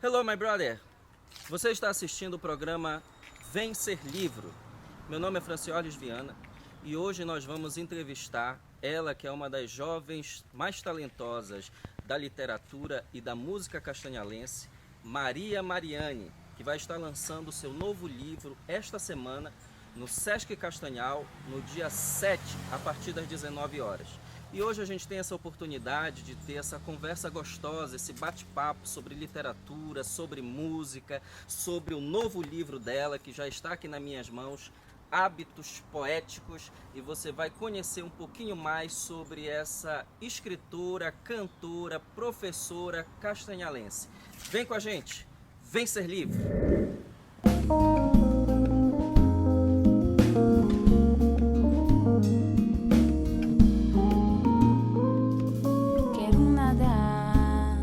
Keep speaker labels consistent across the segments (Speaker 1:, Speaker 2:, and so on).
Speaker 1: Hello, my brother! Você está assistindo o programa Vem Ser Livro. Meu nome é Francioles Viana e hoje nós vamos entrevistar ela, que é uma das jovens mais talentosas da literatura e da música castanhalense, Maria Mariane, que vai estar lançando seu novo livro esta semana no Sesc Castanhal, no dia 7, a partir das 19 horas. E hoje a gente tem essa oportunidade de ter essa conversa gostosa, esse bate-papo sobre literatura, sobre música, sobre o novo livro dela, que já está aqui nas minhas mãos, Hábitos Poéticos, e você vai conhecer um pouquinho mais sobre essa escritora, cantora, professora castanhalense. Vem com a gente, vem ser livre!
Speaker 2: Quero nadar,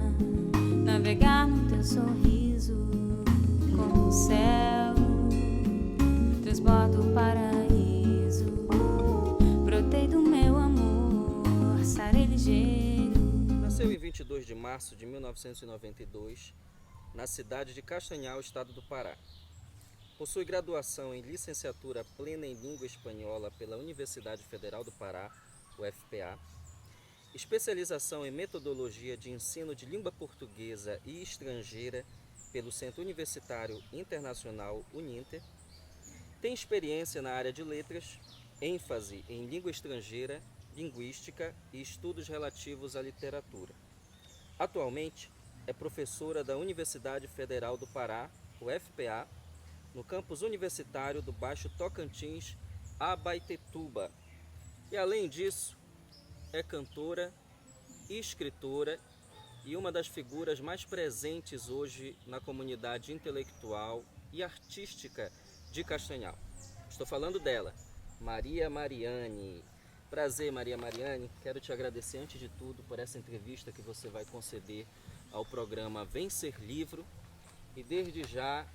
Speaker 2: navegar no teu sorriso, como o céu, transborda o paraíso. Brotei do meu amor, sarei ligeiro.
Speaker 1: Nasceu em 22 de março de 1992, na cidade de Castanhal, estado do Pará. Possui graduação em licenciatura plena em língua espanhola pela Universidade Federal do Pará, UFPA, especialização em metodologia de ensino de língua portuguesa e estrangeira pelo Centro Universitário Internacional Uninter, tem experiência na área de letras, ênfase em língua estrangeira, linguística e estudos relativos à literatura. Atualmente, é professora da Universidade Federal do Pará, UFPA, no campus universitário do Baixo Tocantins, Abaetetuba. E além disso, é cantora, escritora e uma das figuras mais presentes hoje na comunidade intelectual e artística de Castanhal. Estou falando dela, Maria Mariane. Prazer, Maria Mariane. Quero te agradecer antes de tudo por essa entrevista que você vai conceder ao programa Vem Ser Livro. E desde já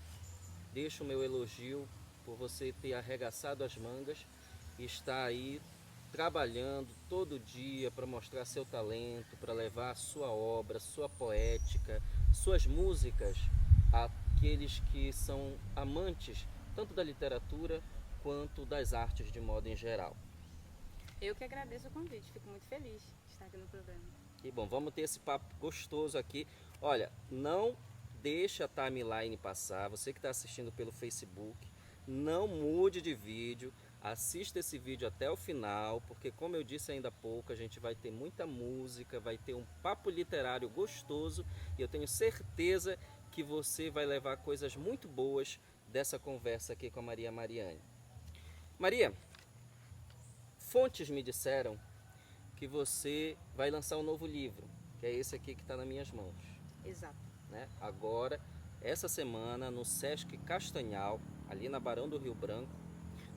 Speaker 1: deixo o meu elogio por você ter arregaçado as mangas e estar aí trabalhando todo dia para mostrar seu talento, para levar a sua obra, sua poética, suas músicas àqueles que são amantes tanto da literatura quanto das artes de modo em geral.
Speaker 3: Eu que agradeço o convite, fico muito feliz de estar aqui no programa.
Speaker 1: E bom, vamos ter esse papo gostoso aqui. Olha, não deixa a timeline passar, você que está assistindo pelo Facebook, não mude de vídeo, assista esse vídeo até o final, porque como eu disse ainda há pouco, a gente vai ter muita música, vai ter um papo literário gostoso e eu tenho certeza que você vai levar coisas muito boas dessa conversa aqui com a Maria Mariane. Maria, fontes me disseram que você vai lançar um novo livro, que é esse aqui que está nas minhas mãos.
Speaker 3: Exato.
Speaker 1: Né? Agora, essa semana, no Sesc Castanhal, ali na Barão do Rio Branco,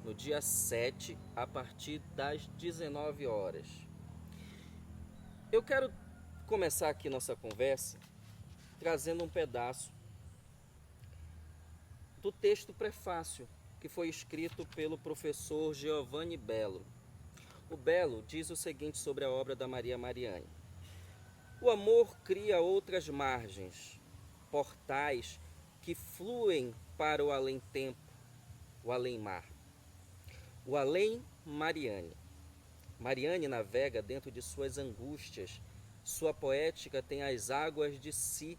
Speaker 1: no dia 7, a partir das 19 horas. Eu quero começar aqui nossa conversa trazendo um pedaço do texto prefácio que foi escrito pelo professor Giovanni Bello. O Bello diz o seguinte sobre a obra da Maria Mariane: o amor cria outras margens, portais que fluem para o além-tempo, o além-mar. O além-Mariane. Mariane navega dentro de suas angústias. Sua poética tem as águas de si,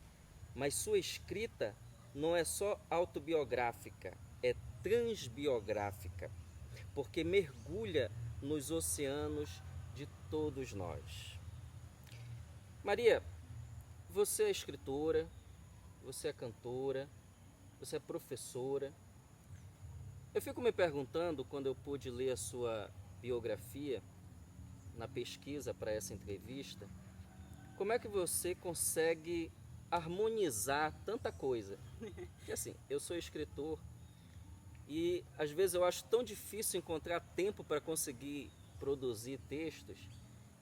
Speaker 1: mas sua escrita não é só autobiográfica, é transbiográfica, porque mergulha nos oceanos de todos nós. Maria, você é escritora, você é cantora, você é professora. Eu fico me perguntando, quando eu pude ler a sua biografia na pesquisa para essa entrevista, como é que você consegue harmonizar tanta coisa? Porque assim, eu sou escritor e às vezes eu acho tão difícil encontrar tempo para conseguir produzir textos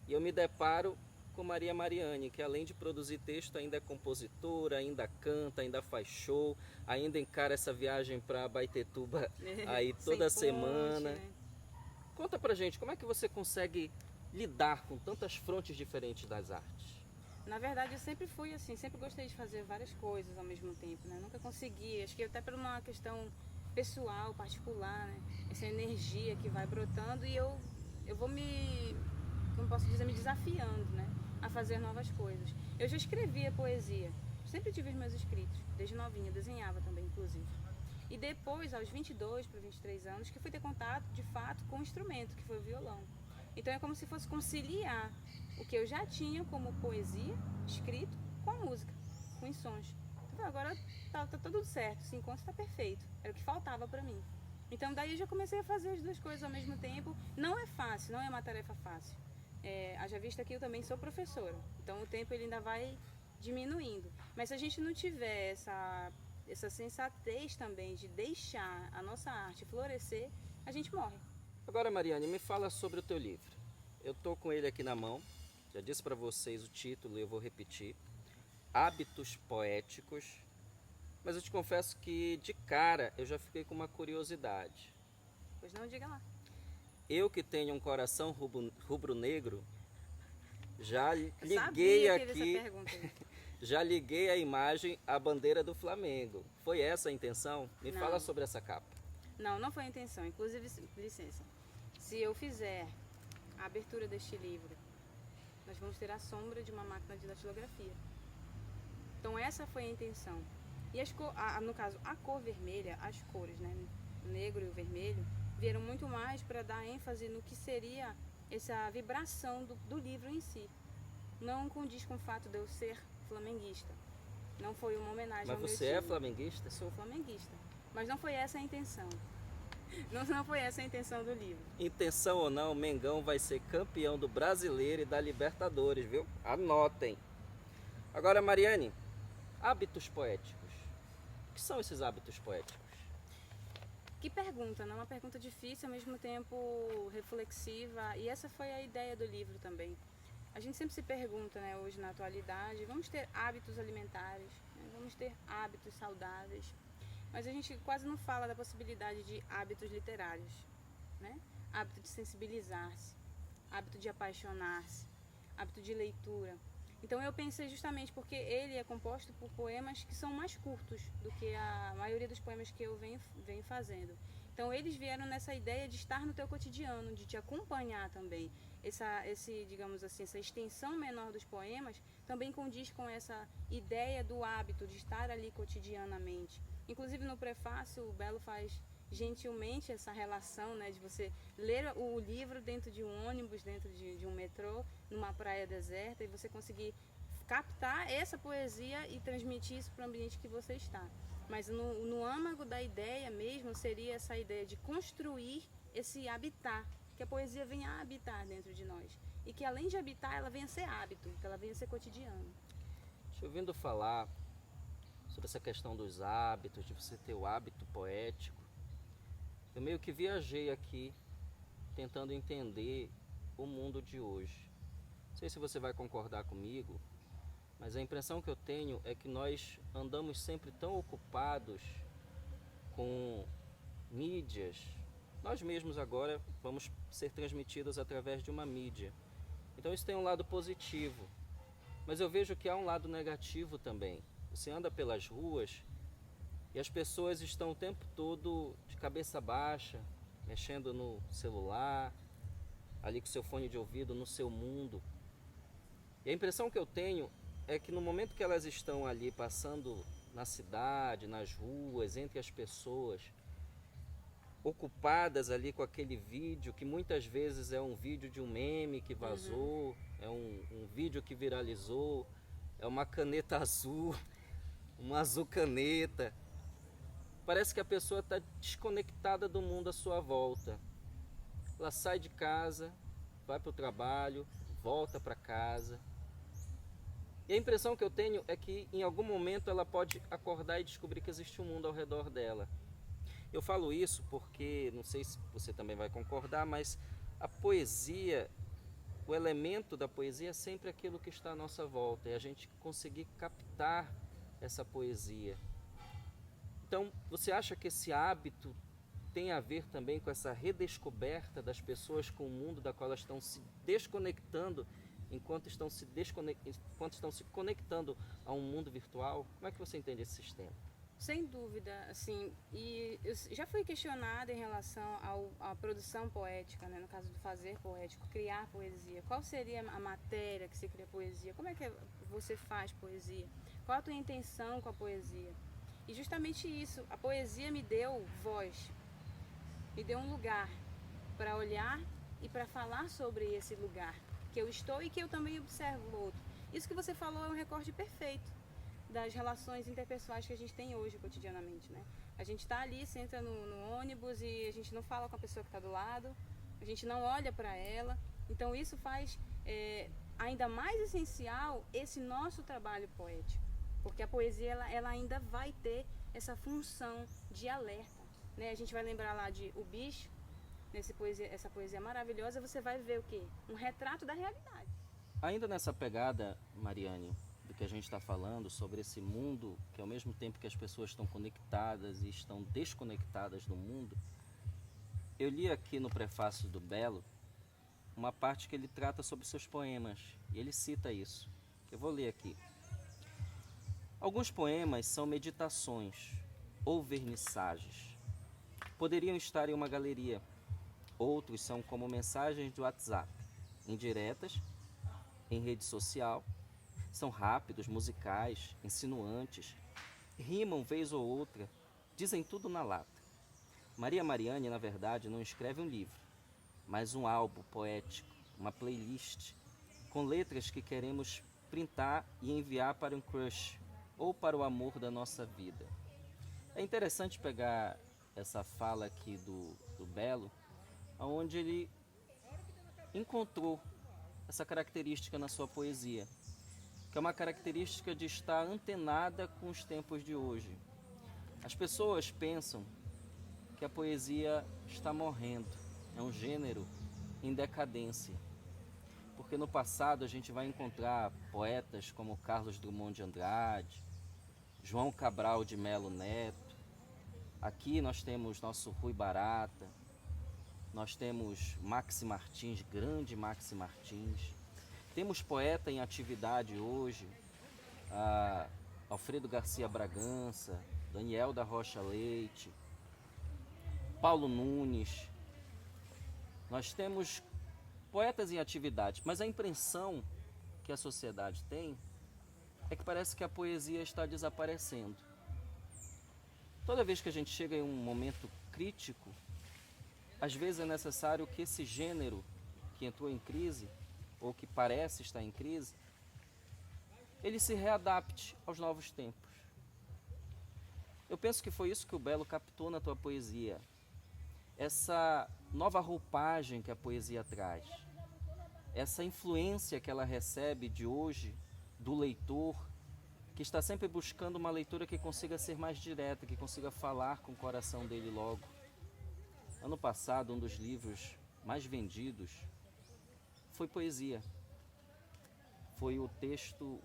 Speaker 1: e eu me deparo com Maria Mariane, que além de produzir texto ainda é compositora, ainda canta, ainda faz show, ainda encara essa viagem para Abaetetuba aí toda semana.
Speaker 3: Ponte, né?
Speaker 1: Conta pra gente, como é que você consegue lidar com tantas frontes diferentes das artes?
Speaker 3: Na verdade, eu sempre fui assim, sempre gostei de fazer várias coisas ao mesmo tempo, né? Nunca consegui, acho que até por uma questão pessoal, particular, né? Essa energia que vai brotando e eu vou me, como posso dizer, me desafiando, né? A fazer novas coisas. Eu já escrevia poesia, sempre tive os meus escritos, desde novinha, desenhava também, inclusive. E depois, aos 22 para 23 anos, que fui ter contato, de fato, com o instrumento, que foi o violão. Então é como se fosse conciliar o que eu já tinha como poesia, escrito, com a música, com os sons. Então, agora tá tudo certo, esse encontro está perfeito. Era o que faltava para mim. Então daí eu já comecei a fazer as duas coisas ao mesmo tempo. Não é fácil, não é uma tarefa fácil. Haja vista que eu também sou professora, então o tempo ele ainda vai diminuindo. Mas se a gente não tiver essa sensatez também de deixar a nossa arte florescer, a gente morre.
Speaker 1: Agora, Mariane, me fala sobre o teu livro. Eu tô com ele aqui na mão, já disse para vocês o título e eu vou repetir. Hábitos Poéticos. Mas eu te confesso que de cara eu já fiquei com uma curiosidade.
Speaker 3: Pois não, diga lá.
Speaker 1: Eu que tenho um coração rubro-negro, já
Speaker 3: Eu
Speaker 1: liguei
Speaker 3: sabia que
Speaker 1: aqui,
Speaker 3: essa pergunta aí.
Speaker 1: já liguei a imagem à bandeira do Flamengo. Foi essa a intenção? Me
Speaker 3: Não.
Speaker 1: fala sobre essa capa.
Speaker 3: Não, não foi a intenção. Inclusive, licença, se eu fizer a abertura deste livro, nós vamos ter a sombra de uma máquina de datilografia. Então essa foi a intenção. E no caso, a cor vermelha, as cores, né, o negro e o vermelho, vieram muito mais para dar ênfase no que seria essa vibração do livro em si. Não condiz com o fato de eu ser flamenguista. Não foi uma homenagem
Speaker 1: Mas
Speaker 3: ao meu
Speaker 1: você é
Speaker 3: time.
Speaker 1: flamenguista?
Speaker 3: Sou flamenguista. Mas não foi essa a intenção. Não foi essa a intenção do livro.
Speaker 1: Intenção ou não, Mengão vai ser campeão do Brasileiro e da Libertadores, viu? Anotem. Agora, Mariane, hábitos poéticos. O que são esses hábitos poéticos?
Speaker 3: Que pergunta, né? Uma pergunta difícil, ao mesmo tempo reflexiva. E essa foi a ideia do livro também. A gente sempre se pergunta, né, hoje na atualidade, vamos ter hábitos alimentares, né? Vamos ter hábitos saudáveis. Mas a gente quase não fala da possibilidade de hábitos literários, né? Hábito de sensibilizar-se, hábito de apaixonar-se, hábito de leitura. Então eu pensei justamente porque ele é composto por poemas que são mais curtos do que a maioria dos poemas que eu venho fazendo. Então eles vieram nessa ideia de estar no teu cotidiano, de te acompanhar também. Digamos assim, essa extensão menor dos poemas também condiz com essa ideia do hábito de estar ali cotidianamente. Inclusive no prefácio o Belo faz gentilmente essa relação, né, de você ler o livro dentro de um ônibus, dentro de um metrô, numa praia deserta, e você conseguir captar essa poesia e transmitir isso para o ambiente que você está. Mas no âmago da ideia mesmo seria essa ideia de construir esse habitat, que a poesia venha a habitar dentro de nós. E que além de habitar, ela venha a ser hábito, que ela venha a ser cotidiano.
Speaker 1: Te ouvindo falar sobre essa questão dos hábitos, de você ter o hábito poético, eu meio que viajei aqui tentando entender o mundo de hoje. Não sei se você vai concordar comigo, mas a impressão que eu tenho é que nós andamos sempre tão ocupados com mídias. Nós mesmos agora vamos ser transmitidos através de uma mídia. Então isso tem um lado positivo, mas eu vejo que há um lado negativo também. Você anda pelas ruas e as pessoas estão o tempo todo de cabeça baixa, mexendo no celular, ali com seu fone de ouvido, no seu mundo. E a impressão que eu tenho é que no momento que elas estão ali passando na cidade, nas ruas, entre as pessoas, ocupadas ali com aquele vídeo, que muitas vezes é um vídeo de um meme que vazou, é um vídeo que viralizou, é uma caneta azul, uma azul caneta. Parece que a pessoa está desconectada do mundo à sua volta. Ela sai de casa, vai para o trabalho, volta para casa. E a impressão que eu tenho é que em algum momento ela pode acordar e descobrir que existe um mundo ao redor dela. Eu falo isso porque, não sei se você também vai concordar, mas a poesia, o elemento da poesia é sempre aquilo que está à nossa volta. É a gente conseguir captar essa poesia. Então, você acha que esse hábito tem a ver também com essa redescoberta das pessoas com o mundo da qual elas estão se desconectando enquanto estão se conectando a um mundo virtual? Como é que você entende esse sistema?
Speaker 3: Sem dúvida, assim, e eu já fui questionada em relação à produção poética, né? No caso do fazer poético, criar poesia. Qual seria a matéria que se cria poesia? Como é que você faz poesia? Qual a tua intenção com a poesia? E justamente isso, a poesia me deu voz, me deu um lugar para olhar e para falar sobre esse lugar que eu estou e que eu também observo o outro. Isso que você falou é um recorte perfeito das relações interpessoais que a gente tem hoje cotidianamente, né? A gente está ali, senta no ônibus e a gente não fala com a pessoa que está do lado, a gente não olha para ela. Então isso faz ainda mais essencial esse nosso trabalho poético, porque a poesia ela ainda vai ter essa função de alerta, né? A gente vai lembrar lá de O Bicho, essa poesia maravilhosa, você vai ver o quê? Um retrato da realidade.
Speaker 1: Ainda nessa pegada, Mariane, do que a gente está falando sobre esse mundo, que ao mesmo tempo que as pessoas estão conectadas e estão desconectadas do mundo, eu li aqui no prefácio do Belo uma parte que ele trata sobre seus poemas, e ele cita isso. Eu vou ler aqui. Alguns poemas são meditações ou vernissagens. Poderiam estar em uma galeria. Outros são como mensagens do WhatsApp, indiretas, em rede social. São rápidos, musicais, insinuantes, rimam vez ou outra, dizem tudo na lata. Maria Mariane, na verdade, não escreve um livro, mas um álbum poético, uma playlist, com letras que queremos printar e enviar para um crush ou para o amor da nossa vida. É interessante pegar essa fala aqui do Belo, onde ele encontrou essa característica na sua poesia, que é uma característica de estar antenada com os tempos de hoje. As pessoas pensam que a poesia está morrendo, é um gênero em decadência, porque no passado a gente vai encontrar poetas como Carlos Drummond de Andrade, João Cabral de Melo Neto. Aqui nós temos nosso Rui Barata, nós temos Maxi Martins, grande Maxi Martins. Temos poeta em atividade hoje, Alfredo Garcia Bragança, Daniel da Rocha Leite, Paulo Nunes. Nós temos poetas em atividade, mas a impressão que a sociedade tem é que parece que a poesia está desaparecendo. Toda vez que a gente chega em um momento crítico, às vezes é necessário que esse gênero que entrou em crise, ou que parece estar em crise, ele se readapte aos novos tempos. Eu penso que foi isso que o Belo captou na tua poesia. Essa nova roupagem que a poesia traz. Essa influência que ela recebe de hoje, do leitor, que está sempre buscando uma leitura que consiga ser mais direta, que consiga falar com o coração dele logo. Ano passado, um dos livros mais vendidos foi poesia. Foi o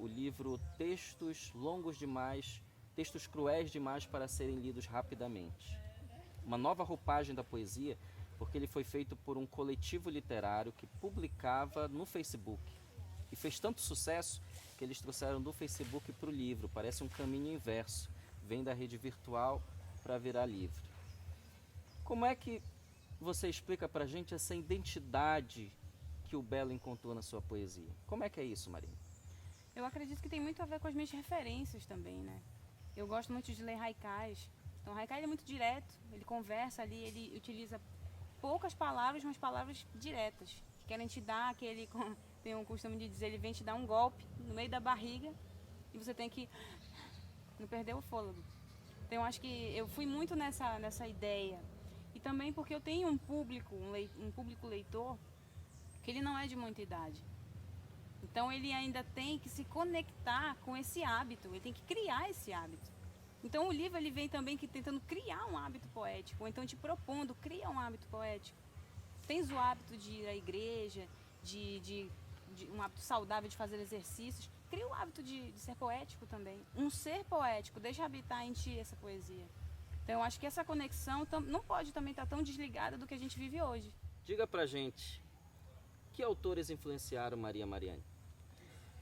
Speaker 1: livro Textos Longos Demais, Textos Cruéis Demais para Serem Lidos Rapidamente. Uma nova roupagem da poesia, porque ele foi feito por um coletivo literário que publicava no Facebook. E fez tanto sucesso que eles trouxeram do Facebook para o livro. Parece um caminho inverso. Vem da rede virtual para virar livro. Como é que você explica para a gente essa identidade que o Belo encontrou na sua poesia? Como é que é isso, Maria?
Speaker 3: Eu acredito que tem muito a ver com as minhas referências também, né? Eu gosto muito de ler haikais. Então, o haikai é muito direto, ele conversa ali, ele utiliza poucas palavras, mas palavras diretas, que querem te dar aquele, tem um costume de dizer, ele vem te dar um golpe no meio da barriga e você tem que não perder o fôlego. Então, eu acho que eu fui muito nessa ideia. E também porque eu tenho um público leitor, que ele não é de muita idade. Então ele ainda tem que se conectar com esse hábito, ele tem que criar esse hábito. Então o livro ele vem também tentando criar um hábito poético, ou então te propondo, cria um hábito poético. Tens o hábito de ir à igreja, de um hábito saudável de fazer exercícios, cria o hábito de ser poético também. Um ser poético, deixa habitar em ti essa poesia. Então eu acho que essa conexão não pode também estar tão desligada do que a gente vive hoje.
Speaker 1: Diga pra gente, que autores influenciaram Maria Mariane?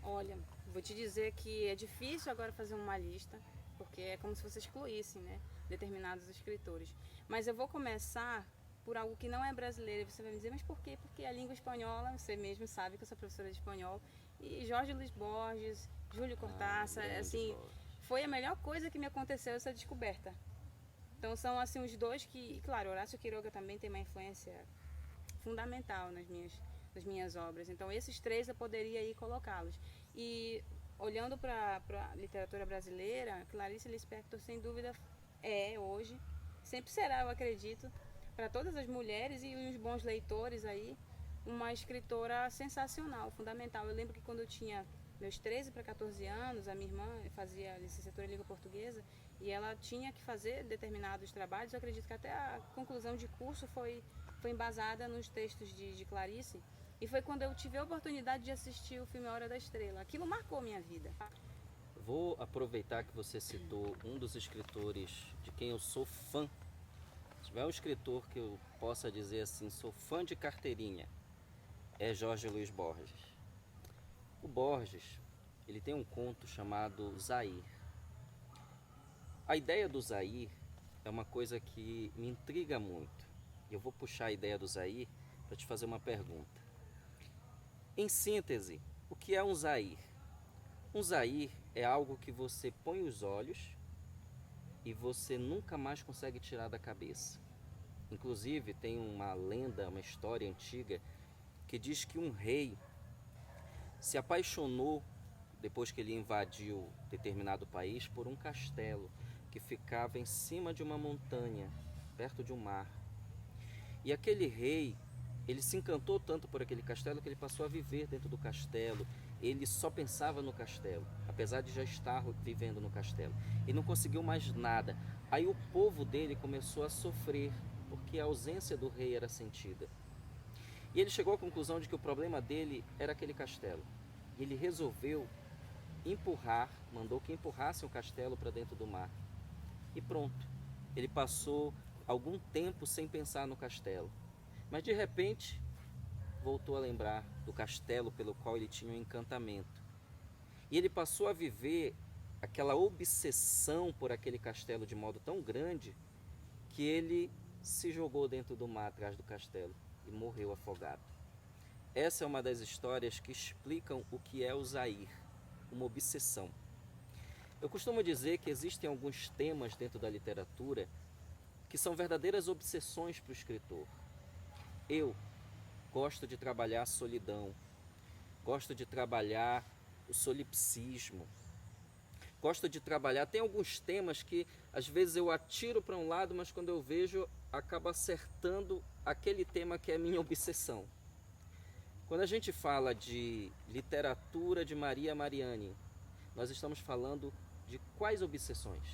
Speaker 3: Olha, vou te dizer que é difícil agora fazer uma lista, porque é como se você excluísse, né, determinados escritores. Mas eu vou começar por algo que não é brasileiro. Você vai me dizer, mas por quê? Porque a língua espanhola, você mesmo sabe que eu sou professora de espanhol, e Jorge Luis Borges, Júlio Cortázar, assim, foi a melhor coisa que me aconteceu essa descoberta. Então são assim os dois que, claro, Horácio Quiroga também tem uma influência fundamental nas minhas obras. Então esses três eu poderia aí colocá-los. E olhando para a literatura brasileira, Clarice Lispector sem dúvida é hoje, sempre será, eu acredito, para todas as mulheres e os bons leitores aí, uma escritora sensacional, fundamental. Eu lembro que quando eu tinha meus 13 para 14 anos, a minha irmã fazia licenciatura em língua portuguesa e ela tinha que fazer determinados trabalhos. Eu acredito que até a conclusão de curso foi embasada nos textos de Clarice. E foi quando eu tive a oportunidade de assistir o filme A Hora da Estrela. Aquilo marcou minha vida.
Speaker 1: Vou aproveitar que você citou um dos escritores de quem eu sou fã. Se tiver um escritor que eu possa dizer assim, sou fã de carteirinha, é Jorge Luis Borges. O Borges, ele tem um conto chamado Zair. A ideia do Zair é uma coisa que me intriga muito. Eu vou puxar a ideia do Zair para te fazer uma pergunta. Em síntese, o que é um Zair? Um Zair é algo que você põe os olhos e você nunca mais consegue tirar da cabeça. Inclusive, tem uma lenda, uma história antiga, que diz que um rei se apaixonou, depois que ele invadiu determinado país, por um castelo que ficava em cima de uma montanha, perto de um mar. E aquele rei, ele se encantou tanto por aquele castelo que ele passou a viver dentro do castelo. Ele só pensava no castelo, apesar de já estar vivendo no castelo. Ele não conseguiu mais nada. Aí o povo dele começou a sofrer, porque a ausência do rei era sentida. E ele chegou à conclusão de que o problema dele era aquele castelo. E ele resolveu mandou que empurrassem o castelo para dentro do mar. E pronto, ele passou algum tempo sem pensar no castelo. Mas de repente, voltou a lembrar do castelo pelo qual ele tinha um encantamento. E ele passou a viver aquela obsessão por aquele castelo de modo tão grande que ele se jogou dentro do mar atrás do castelo e morreu afogado. Essa é uma das histórias que explicam o que é o Zair, uma obsessão. Eu costumo dizer que existem alguns temas dentro da literatura que são verdadeiras obsessões para o escritor. Eu gosto de trabalhar a solidão, gosto de trabalhar o solipsismo, gosto de trabalhar... Tem alguns temas que às vezes eu atiro para um lado, mas quando eu vejo, acabo acertando aquele tema que é minha obsessão. Quando a gente fala de literatura de Maria Mariani, nós estamos falando de quais obsessões?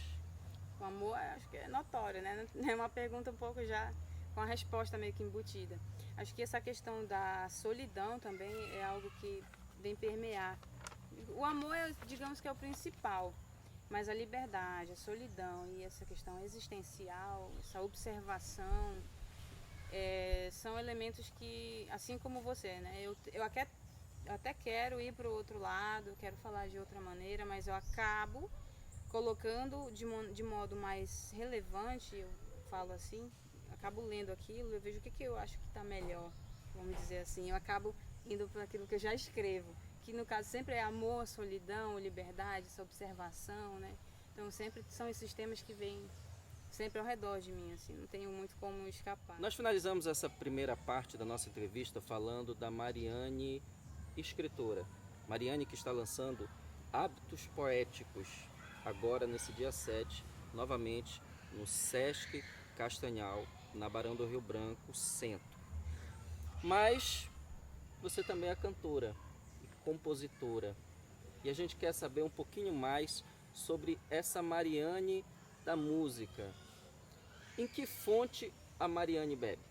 Speaker 3: O amor, acho que é notório, né? É uma pergunta um pouco já com a resposta meio que embutida. Acho que essa questão da solidão também é algo que vem permear. O amor, digamos que é o principal, mas a liberdade, a solidão e essa questão existencial, essa observação, são elementos que, assim como você, né? Eu até quero ir para o outro lado, quero falar de outra maneira, mas eu acabo colocando de modo mais relevante, eu falo assim, acabo lendo aquilo, eu vejo o que eu acho que está melhor, vamos dizer assim, eu acabo indo para aquilo que eu já escrevo, que no caso sempre é amor, solidão, liberdade, essa observação, né? Então sempre são esses temas que vêm sempre ao redor de mim, assim, não tenho muito como escapar.
Speaker 1: Nós finalizamos essa primeira parte da nossa entrevista falando da Mariane, escritora. Mariane, que está lançando Hábitos Poéticos, agora nesse dia 7, novamente no Sesc Castanhal, na Barão do Rio Branco, centro. Mas você também é cantora e compositora. E a gente quer saber um pouquinho mais sobre essa Mariane da música. Em que fonte a Mariane bebe?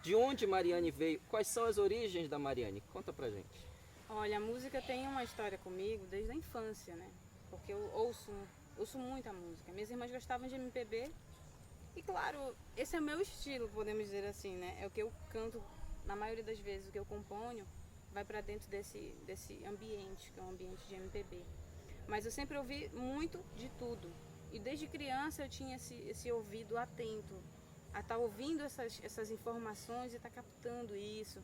Speaker 1: De onde Mariane veio? Quais são as origens da Mariane? Conta pra gente.
Speaker 3: Olha, a música tem uma história comigo desde a infância, né? Porque eu ouço muita música. Minhas irmãs gostavam de MPB e, claro, esse é o meu estilo, podemos dizer assim, né? É o que eu canto na maioria das vezes, o que eu componho vai para dentro desse ambiente, que é um ambiente de MPB. Mas eu sempre ouvi muito de tudo. E desde criança eu tinha esse ouvido atento a estar ouvindo essas informações e estar captando isso.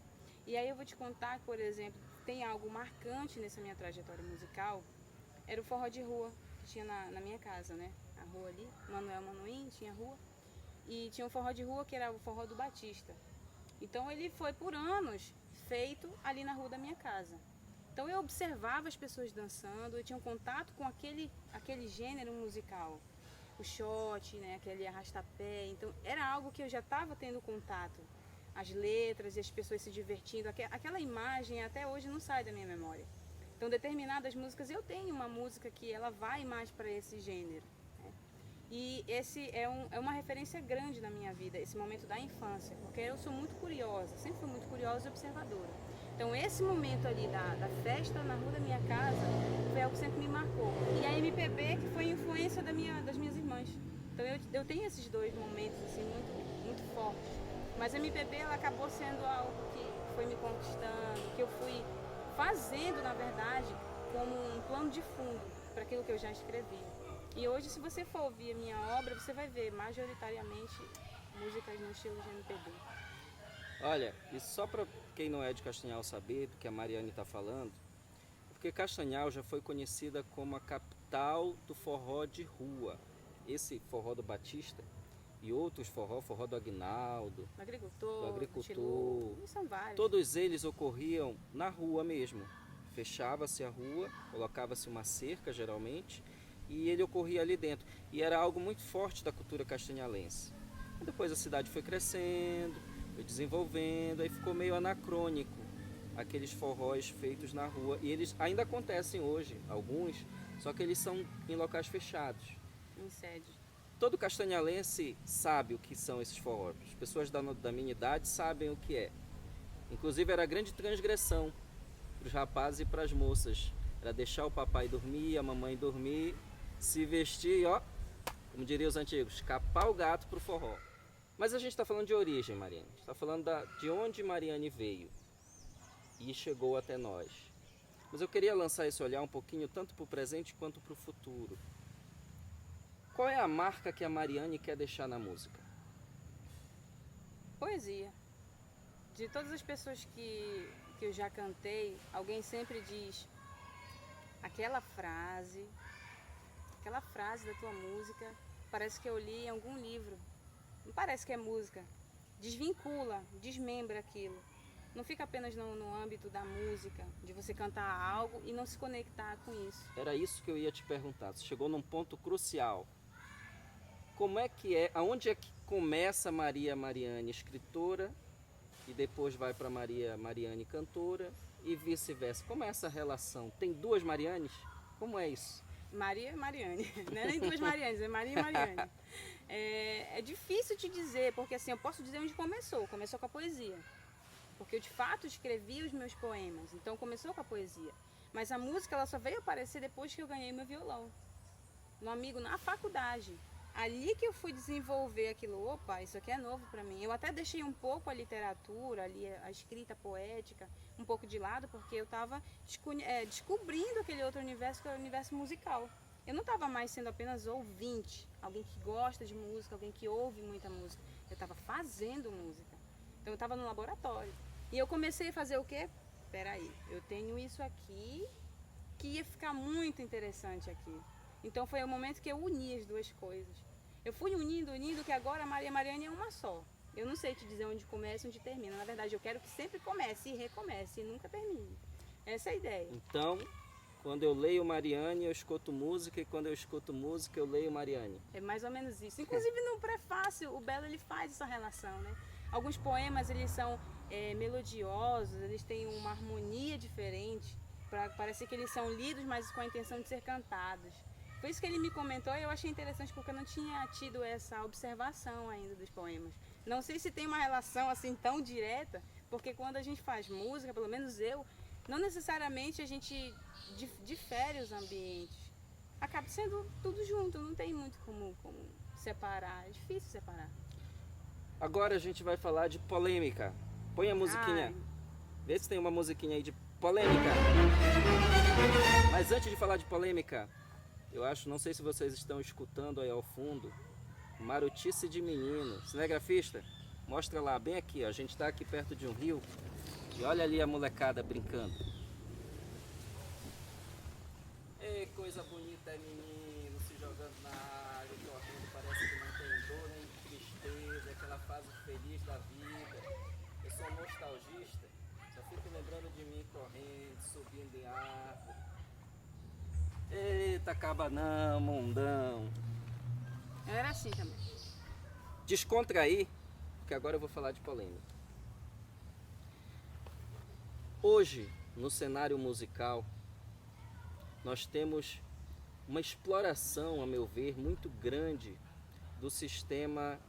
Speaker 3: E aí eu vou te contar que, por exemplo, tem algo marcante nessa minha trajetória musical, era o forró de rua que tinha na minha casa, né? A rua ali, Manuel Manuim, tinha rua. E tinha um forró de rua que era o forró do Batista. Então ele foi por anos feito ali na rua da minha casa. Então eu observava as pessoas dançando, eu tinha um contato com aquele gênero musical. O shot, né, aquele arrastapé. Então era algo que eu já estava tendo contato. As letras e as pessoas se divertindo. Aquela imagem até hoje não sai da minha memória. Então determinadas músicas, eu tenho uma música que ela vai mais para esse gênero. E esse é uma referência grande na minha vida, esse momento da infância, porque eu sou muito curiosa, sempre fui muito curiosa e observadora. Então esse momento ali da festa na rua da minha casa foi algo que sempre me marcou. E a MPB que foi influência das minhas irmãs. Então eu tenho esses dois momentos assim, muito, muito fortes. Mas a MPB ela acabou sendo algo que foi me conquistando, que eu fui fazendo, na verdade, como um plano de fundo para aquilo que eu já escrevi. E hoje, se você for ouvir a minha obra, você vai ver majoritariamente músicas no estilo de MPB.
Speaker 1: Olha, e só para quem não é de Castanhal saber do que a Mariane está falando, porque Castanhal já foi conhecida como a capital do forró de rua. Esse forró do Batista e outros forró do Aguinaldo,
Speaker 3: Do
Speaker 1: do
Speaker 3: Agricultor,
Speaker 1: Agricultor,
Speaker 3: são vários.
Speaker 1: todos eles ocorriam na rua mesmo. Fechava-se a rua, colocava-se uma cerca geralmente, e ele ocorria ali dentro. E era algo muito forte da cultura castanhalense. E depois a cidade foi crescendo, foi desenvolvendo, aí ficou meio anacrônico aqueles forróis feitos na rua. E eles ainda acontecem hoje, alguns, só que eles são em locais fechados.
Speaker 3: Em sede.
Speaker 1: Todo castanhalense sabe o que são esses forrós. As pessoas da minha idade sabem o que é. Inclusive era grande transgressão para os rapazes e para as moças. Era deixar o papai dormir, a mamãe dormir, se vestir, ó, como diriam os antigos, escapar o gato pro forró. Mas a gente está falando de origem, Mariane. A gente está falando de onde Mariane veio e chegou até nós. Mas eu queria lançar esse olhar um pouquinho tanto para o presente quanto para o futuro. Qual é a marca que a Mariane quer deixar na música?
Speaker 3: Poesia. De todas as pessoas que eu já cantei, alguém sempre diz aquela frase da tua música, parece que eu li em algum livro. Não parece que é música. Desvincula, desmembra aquilo. Não fica apenas no âmbito da música, de você cantar algo e não se conectar com isso.
Speaker 1: Era isso que eu ia te perguntar. Você chegou num ponto crucial. Como é que é, aonde é que começa Maria Mariane, escritora, e depois vai para Maria Mariane, cantora, e vice-versa? Como é essa relação? Tem duas Marianes? Como é isso?
Speaker 3: Maria e Mariane, não é nem duas Marianes, é Maria e Mariane. É difícil te dizer, porque assim, eu posso dizer onde começou com a poesia. Porque eu de fato escrevi os meus poemas, então começou com a poesia. Mas a música ela só veio aparecer depois que eu ganhei meu violão. Um amigo na faculdade. Ali que eu fui desenvolver aquilo, opa, isso aqui é novo para mim. Eu até deixei um pouco a literatura, ali a escrita poética, um pouco de lado, porque eu estava descobrindo aquele outro universo, que é o universo musical. Eu não estava mais sendo apenas ouvinte, alguém que gosta de música, alguém que ouve muita música. Eu estava fazendo música. Então eu estava no laboratório. E eu comecei a fazer o quê? Peraí, eu tenho isso aqui que ia ficar muito interessante aqui. Então foi o momento que eu uni as duas coisas. Eu fui unindo, que agora a Maria Mariane é uma só. Eu não sei te dizer onde começa e onde termina. Na verdade, eu quero que sempre comece e recomece e nunca termine. Essa é a ideia.
Speaker 1: Então, quando eu leio Mariane, eu escuto música, e quando eu escuto música, eu leio Mariane.
Speaker 3: É mais ou menos isso. Inclusive no prefácio, o Belo ele faz essa relação, né? Alguns poemas eles são melodiosos, eles têm uma harmonia diferente. Parece que eles são lidos, mas com a intenção de ser cantados. Foi isso que ele me comentou e eu achei interessante porque eu não tinha tido essa observação ainda dos poemas. Não sei se tem uma relação assim tão direta, porque quando a gente faz música, pelo menos eu, não necessariamente a gente difere os ambientes. Acaba sendo tudo junto, não tem muito como separar, é difícil separar.
Speaker 1: Agora a gente vai falar de polêmica. Põe a musiquinha. Vê se tem uma musiquinha aí de polêmica. Mas antes de falar de polêmica, eu acho, não sei se vocês estão escutando aí ao fundo, Marutice de Menino. Cinegrafista, mostra lá, bem aqui, ó. A gente está aqui perto de um rio e olha ali a molecada brincando. Ei, coisa bonita é menino se jogando na água, correndo, parece que não tem dor nem tristeza, aquela fase feliz da vida. Eu sou nostalgista, só fico lembrando de mim correndo, subindo em árvore. Eita, cabanão, mundão.
Speaker 3: Eu era assim também.
Speaker 1: Descontrair, porque agora eu vou falar de polêmica. Hoje, no cenário musical, nós temos uma exploração, a meu ver, muito grande do sistema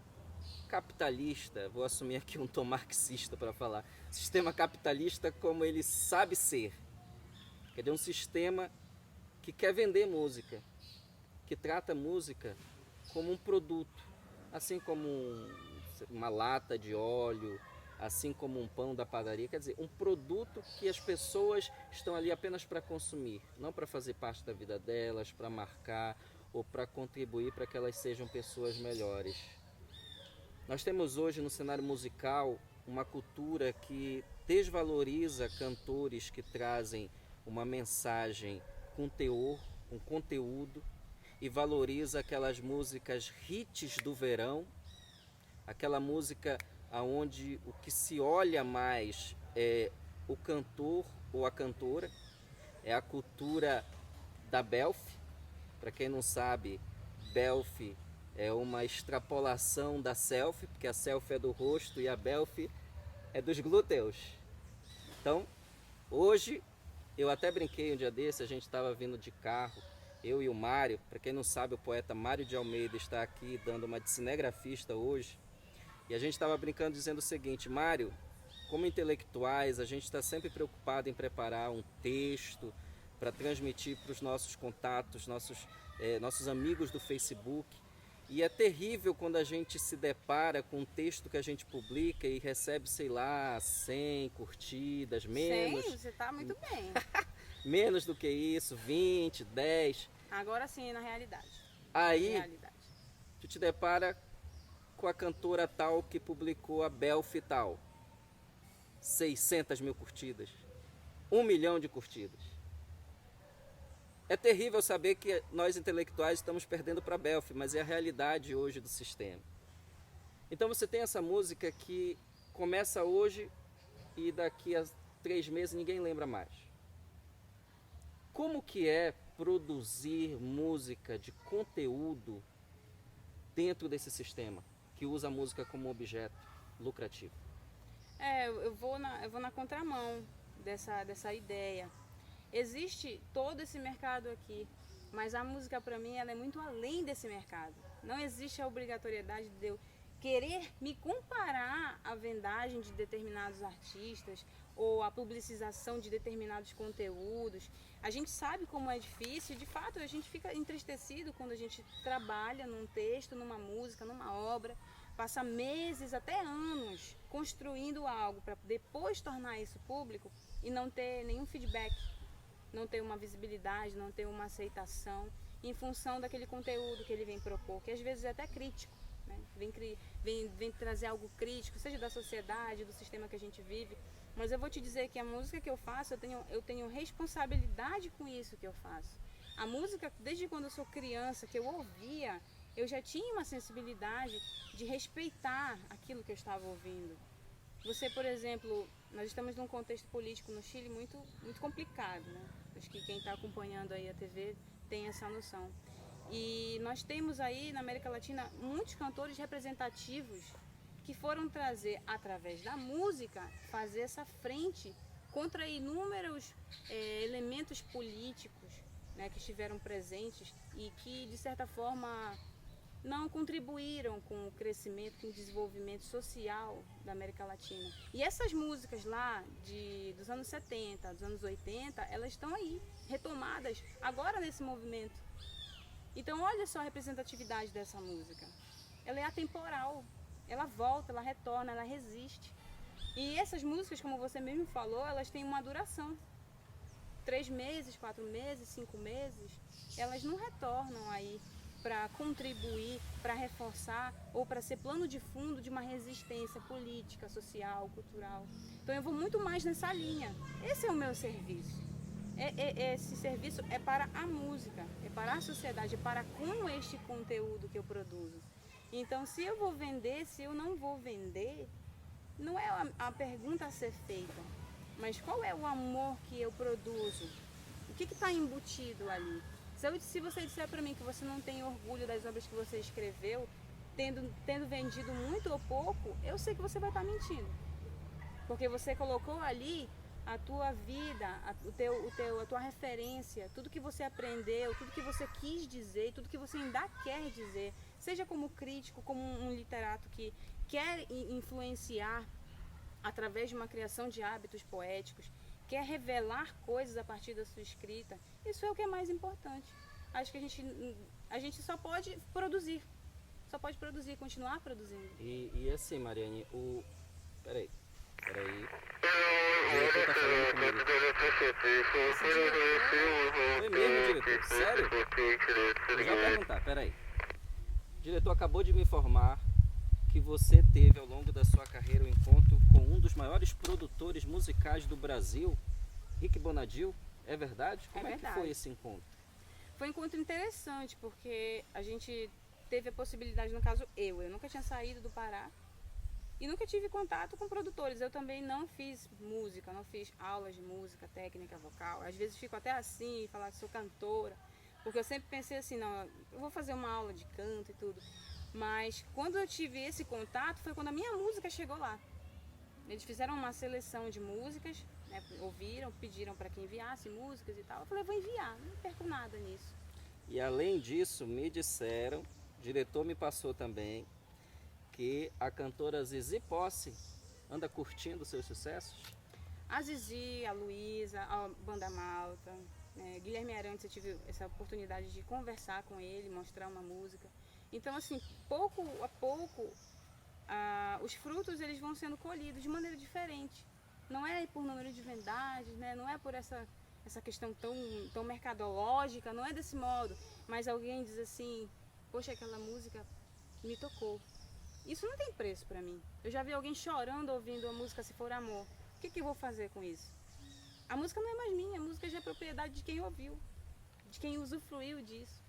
Speaker 1: capitalista. Vou assumir aqui um tom marxista para falar. Sistema capitalista como ele sabe ser. Quer dizer, um sistema que quer vender música, que trata a música como um produto, assim como uma lata de óleo, assim como um pão da padaria. Quer dizer, um produto que as pessoas estão ali apenas para consumir, não para fazer parte da vida delas, para marcar ou para contribuir para que elas sejam pessoas melhores. Nós temos hoje no cenário musical uma cultura que desvaloriza cantores que trazem uma mensagem com teor, um conteúdo, e valoriza aquelas músicas hits do verão, aquela música aonde o que se olha mais é o cantor ou a cantora, é a cultura da Belf. Para quem não sabe, Belf é uma extrapolação da selfie, porque a selfie é do rosto e a Belf é dos glúteos. Então, hoje, eu até brinquei um dia desse, a gente estava vindo de carro, eu e o Mário. Para quem não sabe, o poeta Mário de Almeida está aqui dando uma de cinegrafista hoje. E a gente estava brincando dizendo o seguinte: Mário, como intelectuais, a gente está sempre preocupado em preparar um texto para transmitir para os nossos contatos, nossos amigos do Facebook. E é terrível quando a gente se depara com um texto que a gente publica e recebe, sei lá, 100 curtidas, menos.
Speaker 3: 100? Você está muito bem.
Speaker 1: Menos do que isso, 20, 10.
Speaker 3: Agora sim, na realidade.
Speaker 1: Aí, tu te depara com a cantora tal que publicou a Belf tal. 600 mil curtidas. 1 milhão de curtidas. É terrível saber que nós intelectuais estamos perdendo para a Belf, mas é a realidade hoje do sistema. Então você tem essa música que começa hoje e daqui a 3 meses ninguém lembra mais. Como que é produzir música de conteúdo dentro desse sistema que usa a música como objeto lucrativo?
Speaker 3: Eu vou na contramão dessa ideia. Existe todo esse mercado aqui, mas a música para mim ela é muito além desse mercado. Não existe a obrigatoriedade de eu querer me comparar à vendagem de determinados artistas ou a publicização de determinados conteúdos. A gente sabe como é difícil, de fato a gente fica entristecido quando a gente trabalha num texto, numa música, numa obra, passa meses, até anos, construindo algo para depois tornar isso público e não ter nenhum feedback, não ter uma visibilidade, não ter uma aceitação em função daquele conteúdo que ele vem propor, que às vezes é até crítico, né? Vem trazer algo crítico, seja da sociedade, do sistema que a gente vive. Mas eu vou te dizer que a música que eu faço, eu tenho responsabilidade com isso que eu faço. A música, desde quando eu sou criança, que eu ouvia, eu já tinha uma sensibilidade de respeitar aquilo que eu estava ouvindo. Você, por exemplo, nós estamos num contexto político no Chile muito, muito complicado, né? Acho que quem está acompanhando aí a TV tem essa noção. E nós temos aí na América Latina muitos cantores representativos que foram trazer, através da música, fazer essa frente contra inúmeros elementos políticos, né, que estiveram presentes e que, de certa forma, não contribuíram com o crescimento, com o desenvolvimento social da América Latina. E essas músicas lá dos anos 70, dos anos 80, elas estão aí, retomadas agora nesse movimento. Então olha só a representatividade dessa música. Ela é atemporal, ela volta, ela retorna, ela resiste. E essas músicas, como você mesmo falou, elas têm uma duração. 3 meses, 4 meses, 5 meses, elas não retornam aí para contribuir, para reforçar ou para ser plano de fundo de uma resistência política, social, cultural. Então eu vou muito mais nessa linha. Esse é o meu serviço. Esse serviço é para a música, é para a sociedade, é para com este conteúdo que eu produzo. Então, se eu vou vender, se eu não vou vender, não é a pergunta a ser feita, mas qual é o amor que eu produzo? O que está embutido ali? Se você disser para mim que você não tem orgulho das obras que você escreveu, tendo vendido muito ou pouco, eu sei que você vai estar mentindo. Porque você colocou ali a tua vida, a tua referência, tudo que você aprendeu, tudo que você quis dizer, tudo que você ainda quer dizer, seja como crítico, como um literato que quer influenciar através de uma criação de hábitos poéticos, quer revelar coisas a partir da sua escrita. Isso é o que é mais importante. Acho que a gente só pode produzir, continuar produzindo.
Speaker 1: E assim, Mariane, Peraí. O diretor tá falando comigo. Foi mesmo, diretor? Sério? Vou já perguntar, peraí. O diretor acabou de me informar que você teve ao longo da sua carreira um encontro com um dos maiores produtores musicais do Brasil, Rick Bonadil. É verdade? Como é que foi esse encontro?
Speaker 3: Foi um encontro interessante, porque a gente teve a possibilidade, no caso eu nunca tinha saído do Pará e nunca tive contato com produtores. Eu também não fiz música, não fiz aulas de música, técnica vocal. Às vezes fico até assim, falar que sou cantora, porque eu sempre pensei assim, não, eu vou fazer uma aula de canto e tudo. Mas quando eu tive esse contato foi quando a minha música chegou lá. Eles fizeram uma seleção de músicas, né, ouviram, pediram para que enviasse músicas e tal. Eu falei, vou enviar, não perco nada nisso.
Speaker 1: E além disso, me disseram, o diretor me passou também, que a cantora Zizi Posse anda curtindo seus sucessos?
Speaker 3: A Zizi, a Luísa, a Banda Malta, Guilherme Arantes, eu tive essa oportunidade de conversar com ele, mostrar uma música. Então, assim, pouco a pouco, os frutos eles vão sendo colhidos de maneira diferente. Não é por número de vendagens, né? Não é por essa questão tão mercadológica, não é desse modo. Mas alguém diz assim, poxa, aquela música me tocou. Isso não tem preço para mim. Eu já vi alguém chorando ouvindo a música Se For Amor. O que eu vou fazer com isso? A música não é mais minha, a música já é propriedade de quem ouviu, de quem usufruiu disso.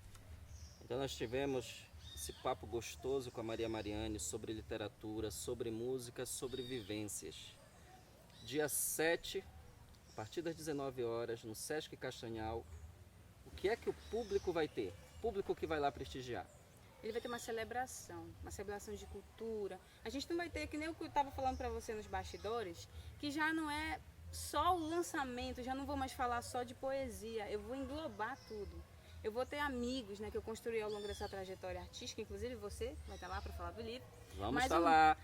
Speaker 1: Então nós tivemos esse papo gostoso com a Maria Mariane sobre literatura, sobre música, sobre vivências. Dia 7, a partir das 19 horas, no Sesc Castanhal, o que é que o público vai ter? O público que vai lá prestigiar.
Speaker 3: Ele vai ter uma celebração de cultura. A gente não vai ter, que nem o que eu estava falando para você nos bastidores, que já não é só o lançamento, já não vou mais falar só de poesia, eu vou englobar tudo. Eu vou ter amigos, né, que eu construí ao longo dessa trajetória artística, inclusive você vai estar lá para falar do livro.
Speaker 1: Vamos estar lá,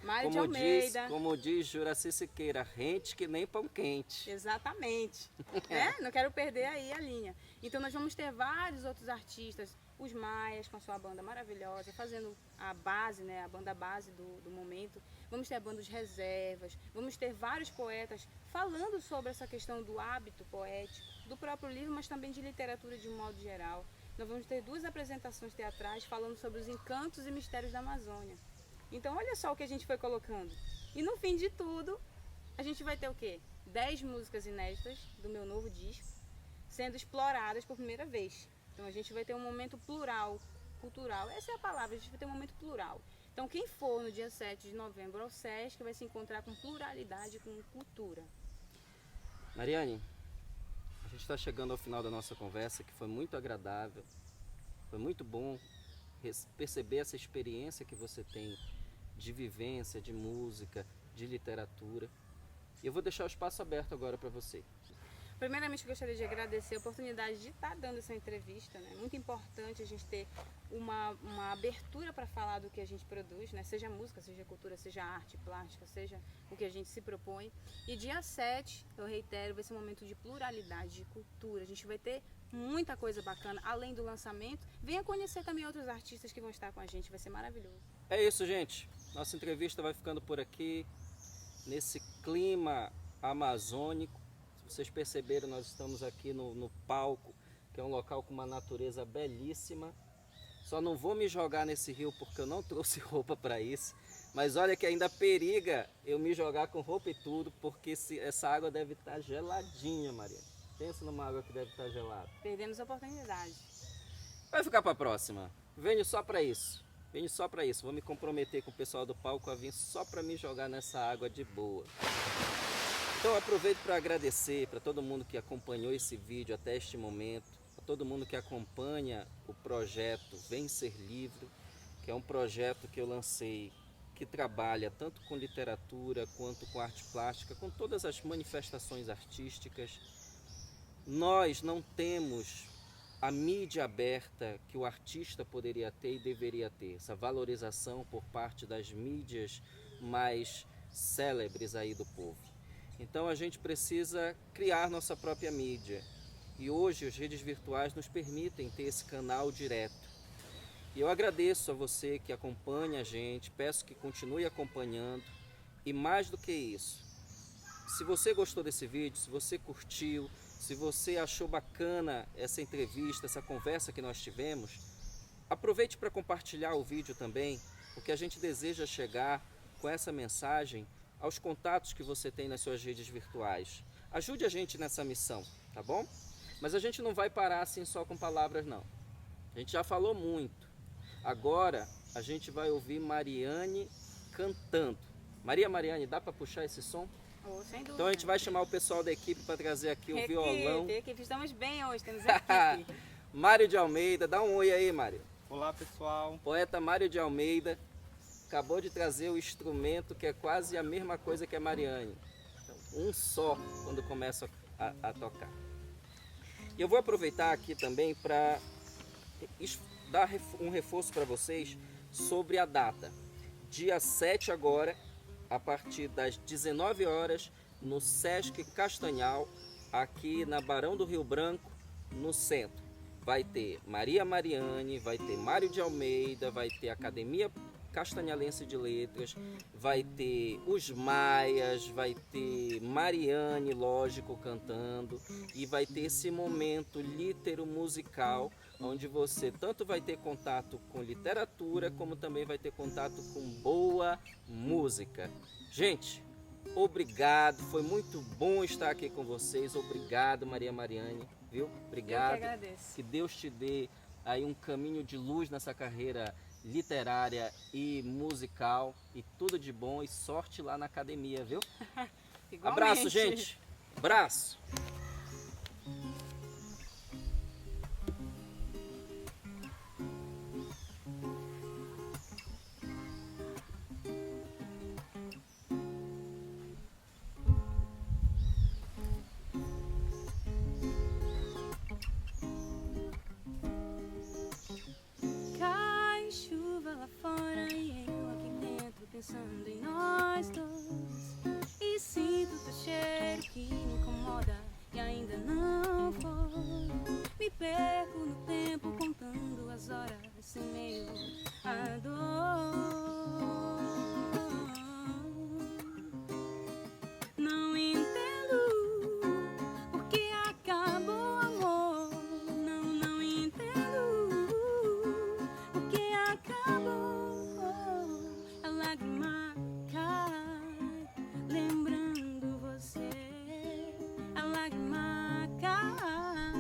Speaker 1: como diz Juraci Siqueira, rente que nem pão quente.
Speaker 3: Exatamente, né? Não quero perder aí a linha. Então nós vamos ter vários outros artistas, os Maias com a sua banda maravilhosa, fazendo a base, né, a banda base do momento. Vamos ter a banda dos Reservas, vamos ter vários poetas falando sobre essa questão do hábito poético, do próprio livro, mas também de literatura de um modo geral. Nós vamos ter 2 apresentações teatrais falando sobre os encantos e mistérios da Amazônia. Então olha só o que a gente foi colocando. E no fim de tudo, a gente vai ter o quê? 10 músicas inéditas do meu novo disco, sendo exploradas por primeira vez. Então a gente vai ter um momento plural, cultural. Essa é a palavra, a gente vai ter um momento plural. Então quem for no dia 7 de novembro ao Sesc vai se encontrar com pluralidade, com cultura.
Speaker 1: Mariane, a gente está chegando ao final da nossa conversa, que foi muito agradável, foi muito bom perceber essa experiência que você tem de vivência, de música, de literatura. E eu vou deixar o espaço aberto agora para você.
Speaker 3: Primeiramente, eu gostaria de agradecer a oportunidade de estar dando essa entrevista, né? Muito importante a gente ter uma abertura para falar do que a gente produz, né? Seja música, seja cultura, seja arte plástica, seja o que a gente se propõe. E dia 7, eu reitero, vai ser um momento de pluralidade, de cultura. A gente vai ter muita coisa bacana, além do lançamento. Venha conhecer também outros artistas que vão estar com a gente, vai ser maravilhoso.
Speaker 1: É isso, gente. Nossa entrevista vai ficando por aqui. nesse clima amazônico. Se vocês perceberam, nós estamos aqui no palco, que é um local com uma natureza belíssima. Só não vou me jogar nesse rio porque eu não trouxe roupa para isso. Mas olha que ainda periga eu me jogar com roupa e tudo, porque essa água deve estar geladinha, Maria. Pensa numa água que deve estar gelada.
Speaker 3: Perdemos a oportunidade.
Speaker 1: Vai ficar para a próxima. Venho só para isso. Venho só para isso. Vou me comprometer com o pessoal do palco a vir só para me jogar nessa água de boa. Então eu aproveito para agradecer para todo mundo que acompanhou esse vídeo até este momento, a todo mundo que acompanha o projeto Vem Ser Livre, que é um projeto que eu lancei que trabalha tanto com literatura quanto com arte plástica, com todas as manifestações artísticas. Nós não temos a mídia aberta que o artista poderia ter e deveria ter, essa valorização por parte das mídias mais célebres aí do povo. Então a gente precisa criar nossa própria mídia. E hoje as redes virtuais nos permitem ter esse canal direto. E eu agradeço a você que acompanha a gente, peço que continue acompanhando. E mais do que isso, se você gostou desse vídeo, se você curtiu, se você achou bacana essa entrevista, essa conversa que nós tivemos, aproveite para compartilhar o vídeo também, porque a gente deseja chegar com essa mensagem aos contatos que você tem nas suas redes virtuais. Ajude a gente nessa missão, tá bom? Mas a gente não vai parar assim só com palavras, não. A gente já falou muito. Agora a gente vai ouvir Mariane cantando. Mariane, dá para puxar esse som?
Speaker 3: Oh, sem dúvida.
Speaker 1: Então a gente vai chamar o pessoal da equipe para trazer aqui o violão.
Speaker 3: Equipe, estamos bem hoje, temos equipe.
Speaker 1: Mário de Almeida, dá um oi aí, Mário.
Speaker 4: Olá, pessoal.
Speaker 1: Poeta Mário de Almeida acabou de trazer o instrumento que é quase a mesma coisa que a Mariane. Então, um só quando começa a tocar. E eu vou aproveitar aqui também para dar um reforço para vocês sobre a data. Dia 7 agora, a partir das 19 horas, no Sesc Castanhal, aqui na Barão do Rio Branco, no centro. Vai ter Maria Mariane, vai ter Mário de Almeida, vai ter Academia Castanhalense de Letras, vai ter os Maias, vai ter Mariane, lógico, cantando, e vai ter esse momento litero-musical, onde você tanto vai ter contato com literatura, como também vai ter contato com boa música. Gente, obrigado, foi muito bom estar aqui com vocês, obrigado Maria Mariane, viu? Obrigado.
Speaker 3: Eu que agradeço.
Speaker 1: Que Deus te dê aí um caminho de luz nessa carreira literária e musical, e tudo de bom, e sorte lá na academia, viu? Abraço, gente! Abraço!
Speaker 3: Cai chuva lá fora e eu aqui dentro pensando em nós dois. E sinto teu cheiro que me incomoda e ainda não foi. Me perco no tempo contando as horas sem meio a dor. Não entendo por que acabou o amor. Não entendo por que acabou. A lágrima cai lembrando você. A lágrima cai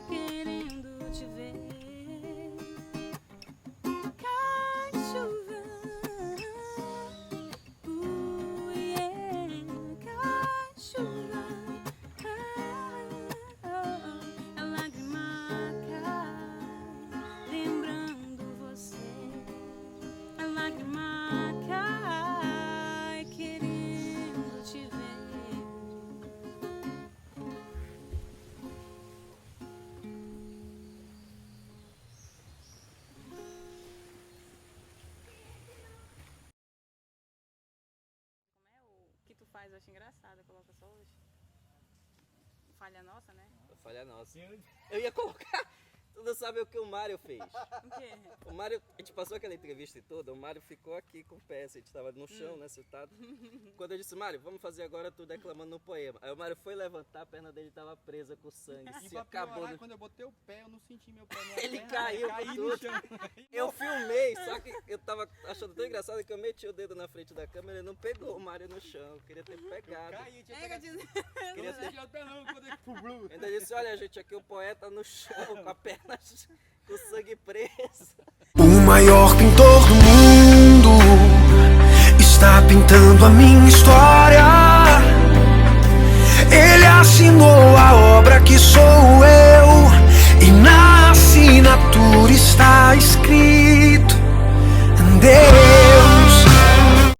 Speaker 3: querendo te ver. Cai chuva, yeah. Cai chuva, a lágrima cai lembrando você. A lágrima cai querendo te ver. O que tu faz, eu acho engraçado, coloca só hoje. Falha nossa, né?
Speaker 1: Falha nossa. Eu ia colocar. Tu não sabe o que o Mário fez.
Speaker 3: O quê?
Speaker 1: O Mário, a gente passou aquela entrevista e toda, o Mário ficou aqui com o pé, assim, a gente tava no chão, né, sentado. Quando eu disse, Mário, vamos fazer agora tu declamando no poema. Aí o Mário foi levantar, a perna dele tava presa com sangue,
Speaker 4: E
Speaker 1: se
Speaker 4: pra
Speaker 1: acabou.
Speaker 4: piorar,
Speaker 1: No...
Speaker 4: quando eu botei o pé, eu não senti meu pé. Minha
Speaker 1: Ele
Speaker 4: perna,
Speaker 1: caiu
Speaker 4: caí
Speaker 1: com
Speaker 4: no
Speaker 1: tudo.
Speaker 4: chão.
Speaker 1: Eu filmei, só que eu tava achando tão engraçado que eu meti o dedo na frente da câmera e não pegou o Mário no chão. Eu queria ter pegado.
Speaker 4: Caí, tinha
Speaker 3: É,
Speaker 4: pegado.
Speaker 1: Queria
Speaker 4: Não
Speaker 1: ter...
Speaker 4: senti o pé não, quando eu...
Speaker 1: Ainda disse, olha gente, aqui o poeta no chão, com a perna com o sangue preso.
Speaker 5: O maior pintor do mundo está pintando a minha história. Ele assinou a obra que sou